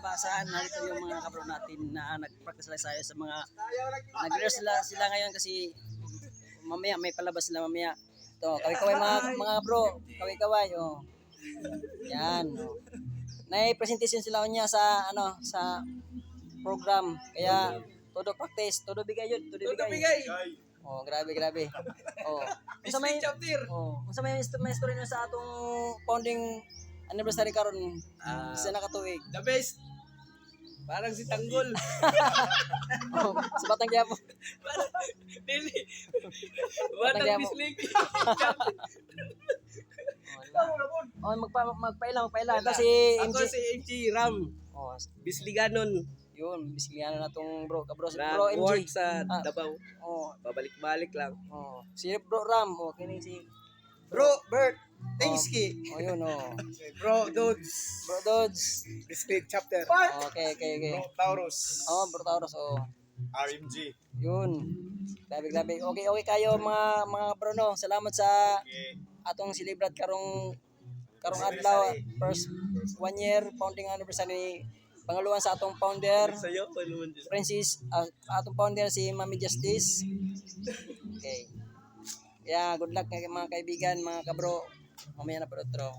kinabasahan, narito yung mga kabro natin na nag-practice lang tayo sa mga nag-rehearse sila ngayon kasi mamaya may palabas sila mamaya. To, kaway-kaway mga bro, kaway-kaway oh. Yan. Oh. Nay-presentation sila niya sa sa program. Kaya todo practice, todo bigay yun, todo bigay. Oh, grabe. Oh. Unsa may chapter? Oh, unsa may story na sa atong founding anniversary karon sa nakatuig. The best. Parang si Tanggol. Oh, sa Batang Quiapo. Dili. Batang Quiapo. Bislig. Oh, magpaila. Ito si Ako MG. si MG Ram. Oh, Bisliganon. yun, bisikliano na tong bro, bro Nag-work MG. sa Davao. Oh, Babalik-balik lang. oh. Si bro Ram, oh, kini si Bro, Bert. Taiski. Oh, yun oh. Bro, Dudes. Bro Dodds. Bislig chapter. Okay. Taurus. Oh, Bro Taurus, oh. RMG. Yun. Grabe. Okay kayo mga bro no. Salamat sa atong celebrate karong adlaw, first 1 year founding anniversary pangaluan sa atong founder Sayo pa naman dyan. Francis, atong founder si Mami Justice. Okay. Yeah, good luck mga kaibigan, mga kabro. Mamaya na po otro.